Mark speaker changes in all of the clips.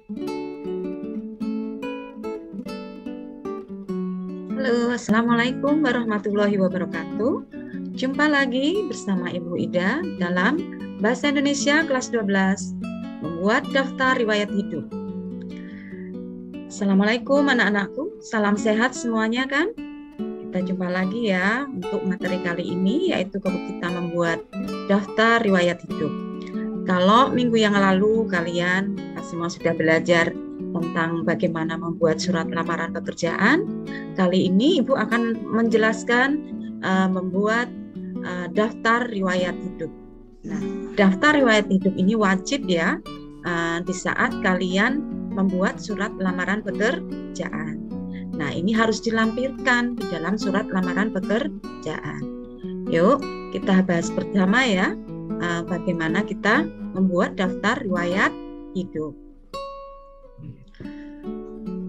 Speaker 1: Halo, Assalamualaikum warahmatullahi wabarakatuh. Jumpa lagi bersama Ibu Ida dalam Bahasa Indonesia kelas 12, membuat daftar riwayat hidup. Assalamualaikum anak-anakku, salam sehat semuanya kan? Kita jumpa lagi ya untuk materi kali ini, yaitu kita membuat daftar riwayat hidup. Kalau minggu yang lalu kalian semua sudah belajar tentang bagaimana membuat surat lamaran pekerjaan, kali ini Ibu akan menjelaskan membuat daftar riwayat hidup. Nah, daftar riwayat hidup ini wajib ya di saat kalian membuat surat lamaran pekerjaan. Nah, ini harus dilampirkan di dalam surat lamaran pekerjaan. Yuk, kita bahas bersama ya bagaimana kita membuat daftar riwayat hidup.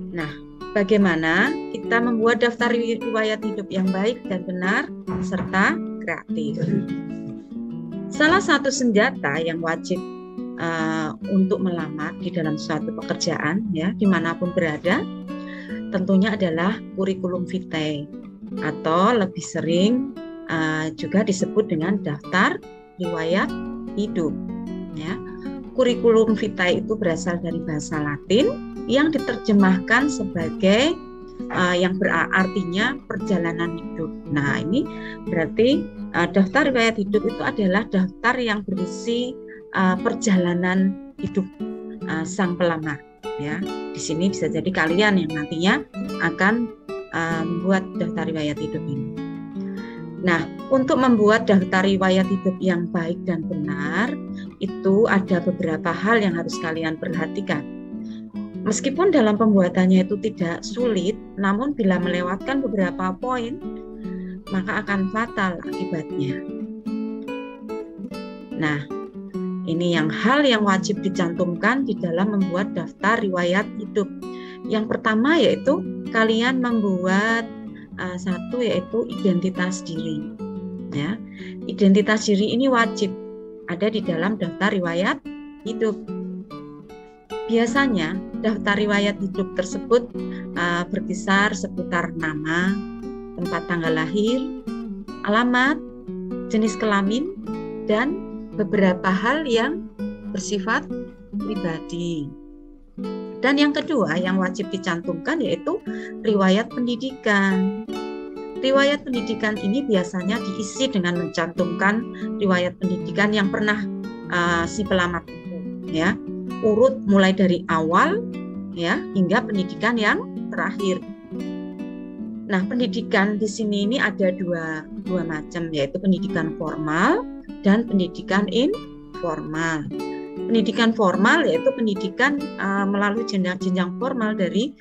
Speaker 1: Nah, bagaimana kita membuat daftar riwayat hidup yang baik dan benar serta kreatif. Salah satu senjata yang wajib untuk melamar di dalam suatu pekerjaan ya dimanapun berada tentunya adalah kurikulum vitae atau lebih sering juga disebut dengan daftar riwayat hidup ya. Kurikulum vitae itu berasal dari bahasa Latin yang diterjemahkan sebagai yang berartinya perjalanan hidup. Nah, ini berarti daftar riwayat hidup itu adalah daftar yang berisi perjalanan hidup sang pelamar. Ya, di sini bisa jadi kalian yang nantinya akan membuat daftar riwayat hidup ini. Nah, untuk membuat daftar riwayat hidup yang baik dan benar, itu ada beberapa hal yang harus kalian perhatikan. Meskipun dalam pembuatannya itu tidak sulit, namun bila melewatkan beberapa poin, maka akan fatal akibatnya. Nah, ini hal yang wajib dicantumkan di dalam membuat daftar riwayat hidup. Yang pertama yaitu kalian membuat satu yaitu identitas diri. Ya, identitas diri ini wajib ada di dalam daftar riwayat hidup. Biasanya daftar riwayat hidup tersebut berkisar seputar nama, tempat tanggal lahir, alamat, jenis kelamin, dan beberapa hal yang bersifat pribadi. Dan yang kedua yang wajib dicantumkan yaitu riwayat pendidikan. Riwayat pendidikan ini biasanya diisi dengan mencantumkan riwayat pendidikan yang pernah si pelamar tempuh, ya, urut mulai dari awal ya hingga pendidikan yang terakhir. Nah, pendidikan di sini ini ada dua macam, yaitu pendidikan formal dan pendidikan informal. Pendidikan formal yaitu pendidikan melalui jenjang formal dari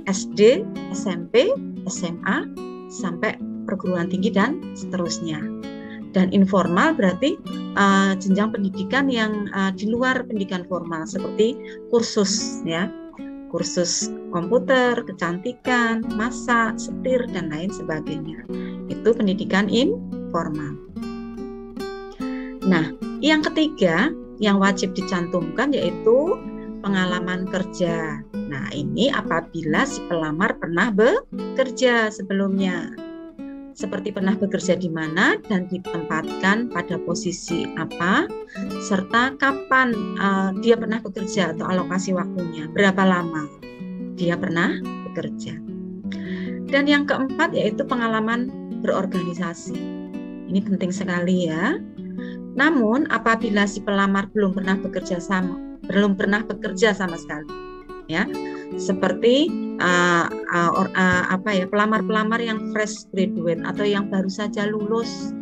Speaker 1: SD, SMP, SMA, sampai perguruan tinggi dan seterusnya. Dan informal berarti jenjang pendidikan yang di luar pendidikan formal seperti kursus ya, kursus komputer, kecantikan, masak, setir dan lain sebagainya. Itu pendidikan informal. Nah, yang ketiga yang wajib dicantumkan yaitu pengalaman kerja. Nah, ini apabila si pelamar pernah bekerja sebelumnya. Seperti pernah bekerja di mana dan ditempatkan pada posisi apa, serta kapan dia pernah bekerja atau alokasi waktunya, berapa lama dia pernah bekerja. Dan yang keempat yaitu pengalaman berorganisasi. Ini penting sekali ya. Namun apabila si pelamar belum pernah bekerja sama sekali, ya, seperti pelamar-pelamar yang fresh graduate atau yang baru saja lulus,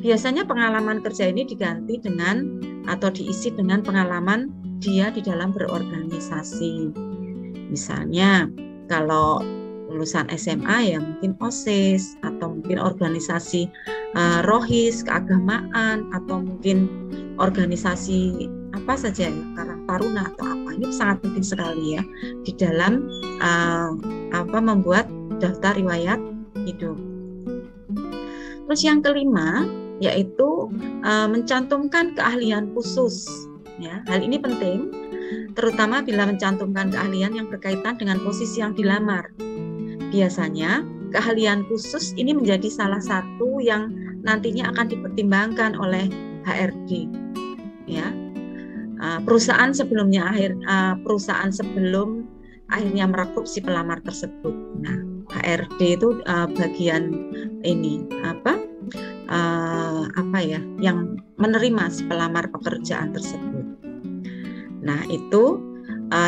Speaker 1: biasanya pengalaman kerja ini diganti dengan atau diisi dengan pengalaman dia di dalam berorganisasi. Misalnya kalau lulusan SMA ya mungkin OSIS atau mungkin organisasi rohis, keagamaan, atau mungkin organisasi apa saja ya, Karang Taruna atau apa. Ini sangat penting sekali ya di dalam membuat daftar riwayat hidup. Terus yang kelima yaitu mencantumkan keahlian khusus. Ya, hal ini penting terutama bila mencantumkan keahlian yang berkaitan dengan posisi yang dilamar. Biasanya, keahlian khusus ini menjadi salah satu yang nantinya akan dipertimbangkan oleh HRD. Ya, perusahaan sebelum akhirnya merekrut si pelamar tersebut. Nah, HRD itu bagian ini yang menerima si pelamar pekerjaan tersebut. Nah, itu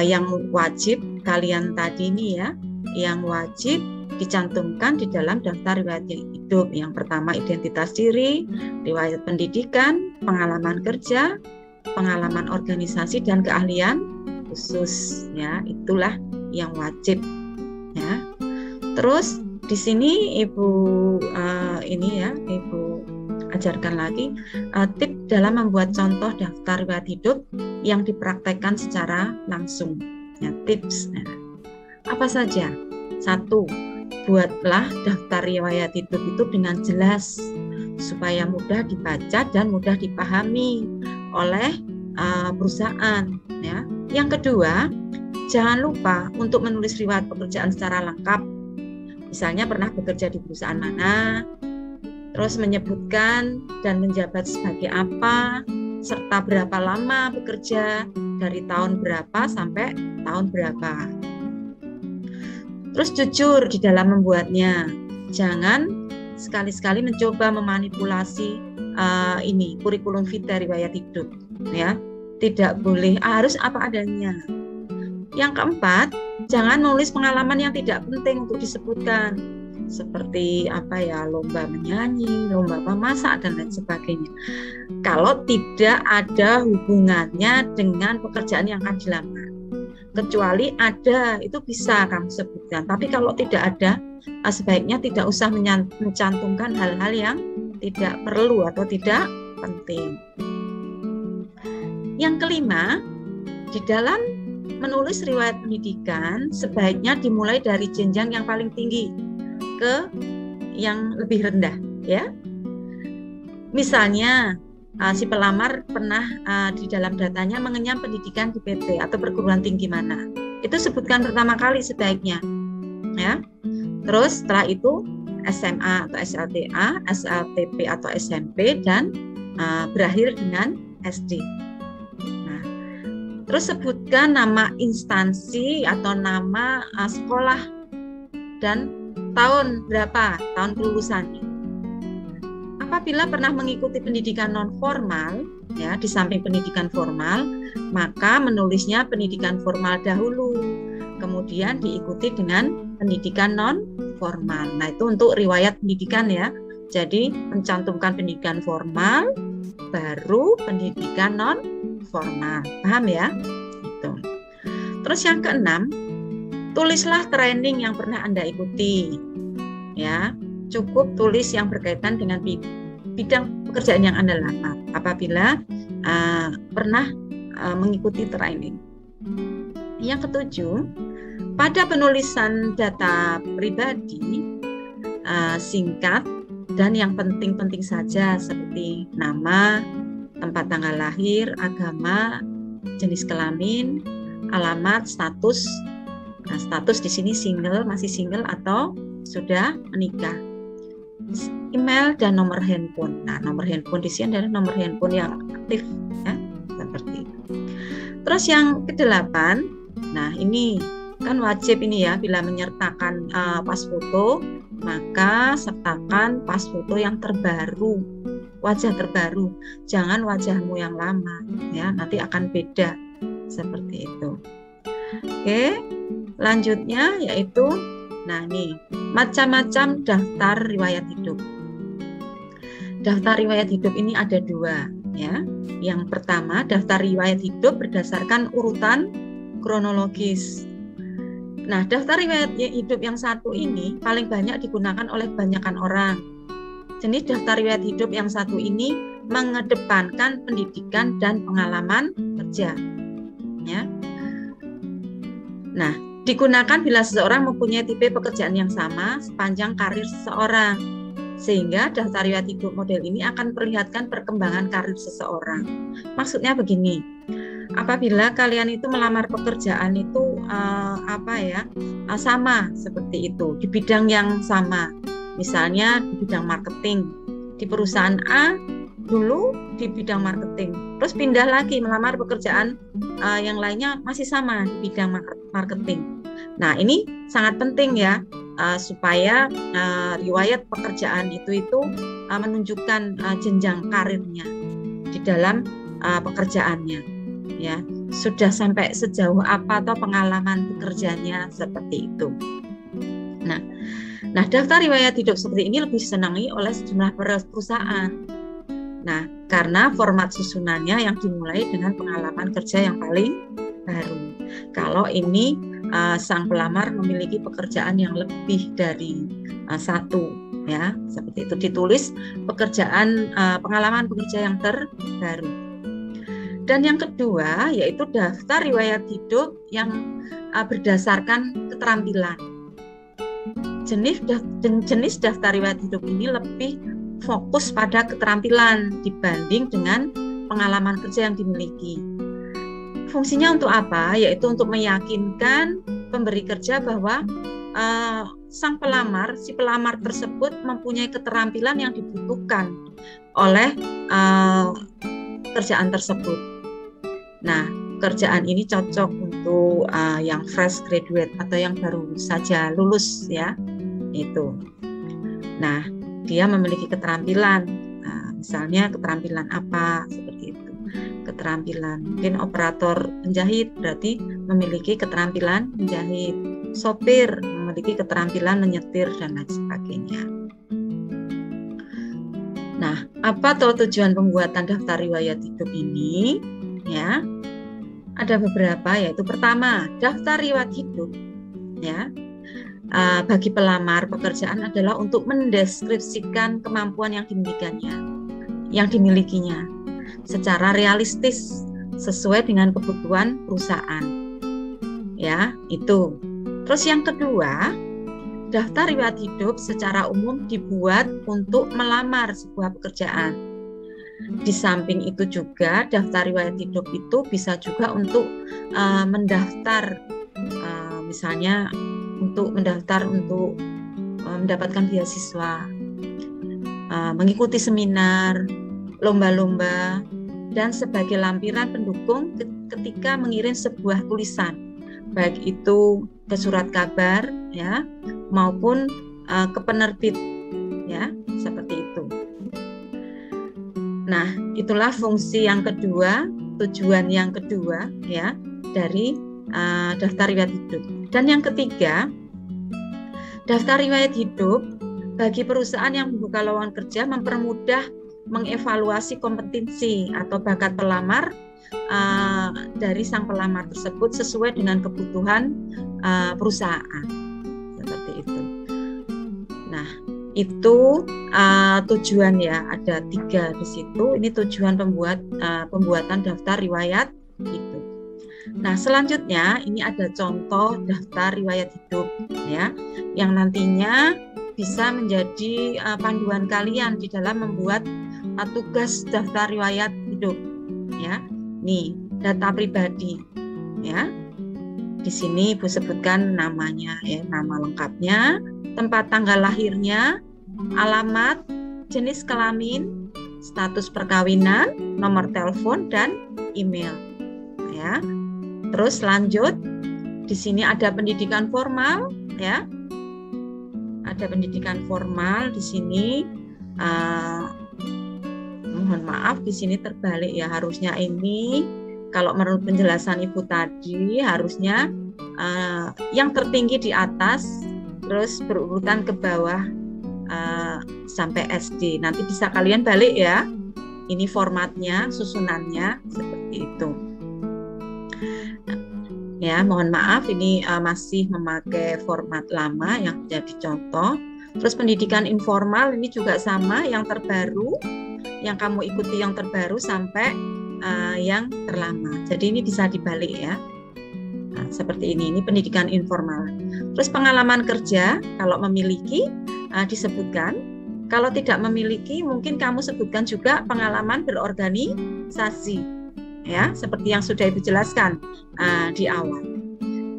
Speaker 1: yang wajib kalian tadi ini ya, yang wajib dicantumkan di dalam daftar riwayat hidup. Yang pertama identitas diri, riwayat pendidikan, pengalaman kerja, pengalaman organisasi, dan keahlian khusus ya. Itulah yang wajib ya. Terus di sini Ibu Ibu ajarkan lagi tips dalam membuat contoh daftar riwayat hidup yang dipraktekkan secara langsung ya. Tips apa saja? 1. Buatlah daftar riwayat hidup itu dengan jelas supaya mudah dibaca dan mudah dipahami oleh perusahaan ya. Yang kedua, jangan lupa untuk menulis riwayat pekerjaan secara lengkap. Misalnya pernah bekerja di perusahaan mana, terus menyebutkan dan menjabat sebagai apa, serta berapa lama bekerja, dari tahun berapa sampai tahun berapa. Terus jujur di dalam membuatnya. Jangan sekali-sekali mencoba memanipulasi kurikulum vitae riwayat hidup ya. Tidak boleh, harus apa adanya. Yang keempat, jangan nulis pengalaman yang tidak penting untuk disebutkan, seperti lomba menyanyi, lomba memasak, dan lain sebagainya. Kalau tidak ada hubungannya dengan pekerjaan yang akan dilamar. Kecuali ada, itu bisa kamu sebutkan. Tapi kalau tidak ada, sebaiknya tidak usah mencantumkan hal-hal yang tidak perlu atau tidak penting. Yang kelima, di dalam menulis riwayat pendidikan sebaiknya dimulai dari jenjang yang paling tinggi ke yang lebih rendah ya. Misalnya si pelamar pernah di dalam datanya mengenyam pendidikan di PT atau perguruan tinggi mana, itu sebutkan pertama kali sebaiknya ya. Terus setelah itu SMA atau SLTA, SLTP atau SMP, dan berakhir dengan SD. Nah, terus sebutkan nama instansi atau nama sekolah dan tahun berapa, tahun kelulusannya. Apabila pernah mengikuti pendidikan non formal ya, di samping pendidikan formal, maka menulisnya pendidikan formal dahulu, kemudian diikuti dengan pendidikan non formal. Nah, itu untuk riwayat pendidikan ya. Jadi mencantumkan pendidikan formal baru pendidikan non formal. Paham ya? Itu. Terus yang keenam, tulislah training yang pernah Anda ikuti. Ya, cukup tulis yang berkaitan dengan bidang pekerjaan yang Anda lamar apabila pernah mengikuti training. Yang ketujuh, pada penulisan data pribadi singkat dan yang penting-penting saja seperti nama, tempat tanggal lahir, agama, jenis kelamin, alamat, status. Nah, status di sini single, masih single atau sudah menikah. Email dan nomor handphone. Nah, nomor handphone di sini adalah nomor handphone yang aktif ya, seperti itu. Terus yang kedelapan, nah ini kan wajib ini ya, bila menyertakan pas foto, maka sertakan pas foto yang terbaru, wajah terbaru. Jangan wajahmu yang lama ya, nanti akan beda seperti itu. Oke, lanjutnya yaitu macam-macam daftar riwayat hidup. Daftar riwayat hidup ini ada dua ya. Yang pertama, daftar riwayat hidup berdasarkan urutan kronologis. Nah, daftar riwayat hidup yang satu ini paling banyak digunakan oleh kebanyakan orang. Jenis daftar riwayat hidup yang satu ini mengedepankan pendidikan dan pengalaman kerja. Ya. Nah, digunakan bila seseorang mempunyai tipe pekerjaan yang sama sepanjang karir seseorang. Sehingga daftar riwayat hidup model ini akan memperlihatkan perkembangan karir seseorang. Maksudnya begini, apabila kalian itu melamar pekerjaan itu sama seperti itu di bidang yang sama, misalnya di bidang marketing di perusahaan A dulu di bidang marketing, terus pindah lagi melamar pekerjaan yang lainnya masih sama di bidang marketing. Nah, ini sangat penting ya, supaya riwayat pekerjaan itu menunjukkan jenjang karirnya di dalam pekerjaannya, ya, sudah sampai sejauh apa atau pengalaman bekerjanya seperti itu. Nah, daftar riwayat hidup seperti ini lebih disenangi oleh sejumlah perusahaan. Nah, karena format susunannya yang dimulai dengan pengalaman kerja yang paling baru. Kalau ini sang pelamar memiliki pekerjaan yang lebih dari satu, ya, seperti itu, ditulis pengalaman pekerja yang terbaru. Dan yang kedua yaitu daftar riwayat hidup yang berdasarkan keterampilan. Jenis daftar riwayat hidup ini lebih fokus pada keterampilan dibanding dengan pengalaman kerja yang dimiliki. Fungsinya untuk apa? Yaitu untuk meyakinkan pemberi kerja bahwa si pelamar tersebut mempunyai keterampilan yang dibutuhkan oleh kerjaan tersebut. Nah, kerjaan ini cocok untuk yang fresh graduate atau yang baru saja lulus, ya, itu. Nah, dia memiliki keterampilan, misalnya keterampilan apa seperti itu. Keterampilan mungkin operator penjahit, berarti memiliki keterampilan menjahit. Sopir memiliki keterampilan menyetir dan lain sebagainya. Nah, apa tujuan pembuatan daftar riwayat hidup ini? Ya, ada beberapa, yaitu pertama, daftar riwayat hidup, ya, bagi pelamar pekerjaan adalah untuk mendeskripsikan kemampuan yang dimilikinya secara realistis sesuai dengan kebutuhan perusahaan, ya, itu. Terus yang kedua, daftar riwayat hidup secara umum dibuat untuk melamar sebuah pekerjaan. Di samping itu juga daftar riwayat hidup itu bisa juga untuk mendaftar, misalnya untuk mendaftar untuk mendapatkan beasiswa, mengikuti seminar, lomba-lomba, dan sebagai lampiran pendukung ketika mengirim sebuah tulisan, baik itu ke surat kabar, ya, maupun ke penerbit, ya, seperti itu. Nah, itulah fungsi yang kedua, tujuan yang kedua, ya, dari daftar riwayat hidup. Dan yang ketiga, daftar riwayat hidup bagi perusahaan yang membuka lowongan kerja mempermudah mengevaluasi kompetensi atau bakat pelamar dari sang pelamar tersebut sesuai dengan kebutuhan perusahaan, seperti itu. Nah, itu tujuan, ya, ada 3 di situ. Ini tujuan pembuatan daftar riwayat hidup. Nah, selanjutnya ini ada contoh daftar riwayat hidup, ya, yang nantinya bisa menjadi panduan kalian di dalam membuat tugas daftar riwayat hidup, ya. Nih, data pribadi, ya. Di sini Ibu sebutkan namanya, ya, nama lengkapnya, tempat tanggal lahirnya, alamat, jenis kelamin, status perkawinan, nomor telepon, dan email, ya. Terus lanjut, di sini ada pendidikan formal, ya. Ada pendidikan formal di sini. Mohon maaf, di sini terbalik, ya. Harusnya ini, kalau menurut penjelasan Ibu tadi, harusnya yang tertinggi di atas, terus berurutan ke bawah sampai SD. Nanti bisa kalian balik, ya. Ini formatnya, susunannya seperti itu. Ya, mohon maaf, ini masih memakai format lama yang jadi contoh. Terus pendidikan informal ini juga sama, yang terbaru, yang kamu ikuti yang terbaru sampai yang terlama. Jadi ini bisa dibalik, ya. Nah, seperti ini pendidikan informal. Terus pengalaman kerja, kalau memiliki disebutkan. Kalau tidak memiliki, mungkin kamu sebutkan juga pengalaman berorganisasi, ya, seperti yang sudah Ibu jelaskan di awal.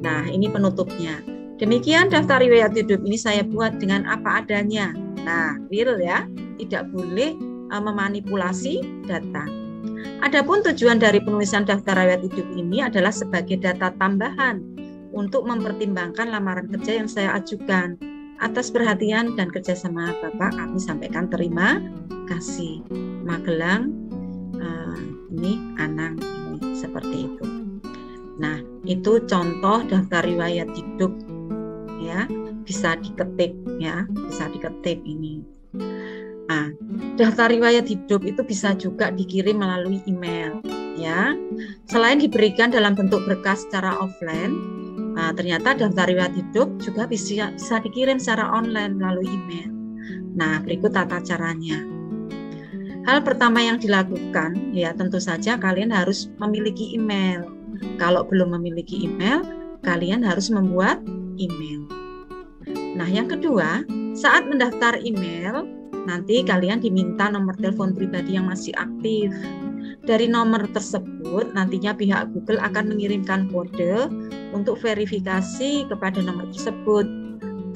Speaker 1: Nah, ini penutupnya. Demikian daftar riwayat hidup ini saya buat dengan apa adanya. Nah, real ya, tidak boleh memanipulasi data. Adapun tujuan dari penulisan daftar riwayat hidup ini adalah sebagai data tambahan untuk mempertimbangkan lamaran kerja yang saya ajukan. Atas perhatian dan kerjasama Bapak, kami sampaikan terima kasih. Magelang, ini Anang, ini seperti itu. Nah, itu contoh daftar riwayat hidup, ya, bisa diketik, ya, bisa diketik ini. Nah, daftar riwayat hidup itu bisa juga dikirim melalui email, ya. Selain diberikan dalam bentuk berkas secara offline, ternyata daftar riwayat hidup juga bisa dikirim secara online melalui email. Nah, berikut tata caranya. Hal pertama yang dilakukan, ya tentu saja kalian harus memiliki email. Kalau belum memiliki email, kalian harus membuat email. Nah, yang kedua, saat mendaftar email, nanti kalian diminta nomor telepon pribadi yang masih aktif. Dari nomor tersebut, nantinya pihak Google akan mengirimkan kode untuk verifikasi kepada nomor tersebut.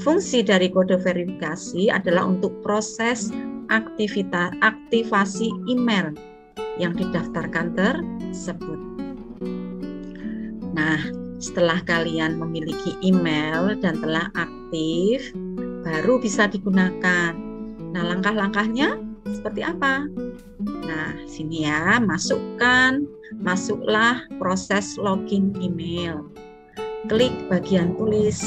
Speaker 1: Fungsi dari kode verifikasi adalah untuk proses aktivasi email yang didaftarkan tersebut. Nah, setelah kalian memiliki email dan telah aktif, baru bisa digunakan. Nah, langkah-langkahnya seperti apa? Nah, sini ya, masuklah proses login email. Klik bagian tulis.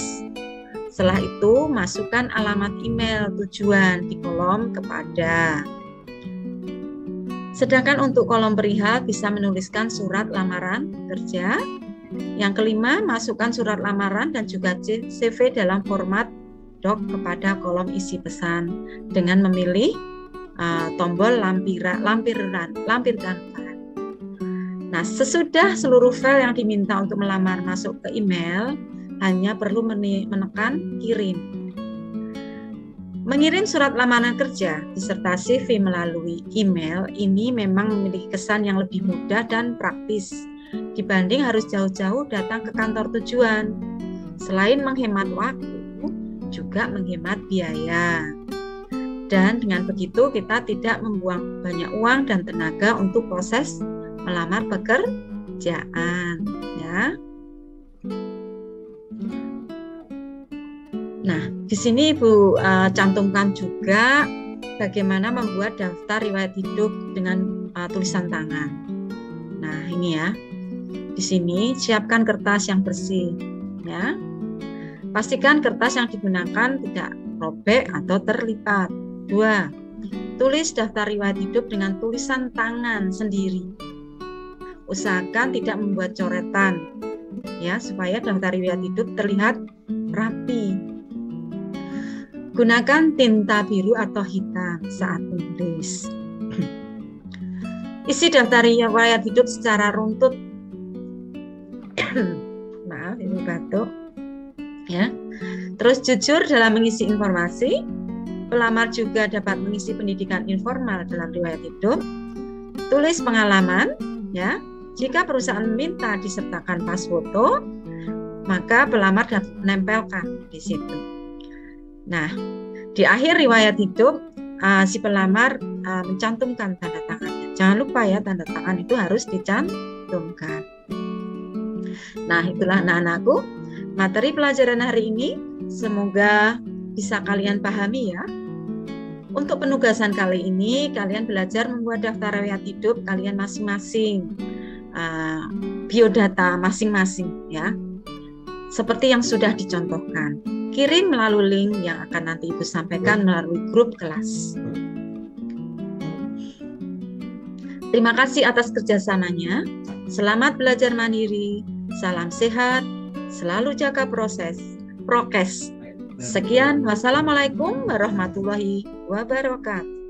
Speaker 1: Setelah itu, masukkan alamat email tujuan di kolom kepada. Sedangkan untuk kolom perihal bisa menuliskan surat lamaran kerja. Yang kelima, masukkan surat lamaran dan juga CV dalam format doc kepada kolom isi pesan dengan memilih tombol lampirkan file. Nah, sesudah seluruh file yang diminta untuk melamar masuk ke email, hanya perlu menekan kirim. Mengirim surat lamaran kerja beserta CV melalui email ini memang memiliki kesan yang lebih mudah dan praktis dibanding harus jauh-jauh datang ke kantor tujuan. Selain menghemat waktu, juga menghemat biaya. Dan dengan begitu kita tidak membuang banyak uang dan tenaga untuk proses melamar pekerjaan, ya. Nah, di sini Ibu cantumkan juga bagaimana membuat daftar riwayat hidup dengan tulisan tangan. Nah, ini ya. Di sini siapkan kertas yang bersih, ya. Pastikan kertas yang digunakan tidak robek atau terlipat. 2. Tulis daftar riwayat hidup dengan tulisan tangan sendiri. Usahakan tidak membuat coretan, ya, supaya daftar riwayat hidup terlihat rapi. Gunakan tinta biru atau hitam saat menulis. Isi daftar riwayat hidup secara runtut. Maaf, ini batuk. Ya. Terus jujur dalam mengisi informasi. Pelamar juga dapat mengisi pendidikan informal dalam riwayat hidup. Tulis pengalaman, ya. Jika perusahaan meminta disertakan pas foto, maka pelamar dapat menempelkan di situ. Nah, di akhir riwayat hidup, si pelamar mencantumkan tanda tangannya. Jangan lupa ya, tanda tangan itu harus dicantumkan. Nah, itulah anak-anakku, materi pelajaran hari ini. Semoga bisa kalian pahami ya. Untuk penugasan kali ini, kalian belajar membuat daftar riwayat hidup kalian masing-masing, biodata masing-masing ya, seperti yang sudah dicontohkan. Kirim melalui link yang akan nanti Ibu sampaikan melalui grup kelas. Terima kasih atas kerjasamanya. Selamat belajar mandiri. Salam sehat. Selalu jaga prokes. Sekian, wassalamualaikum warahmatullahi wabarakatuh.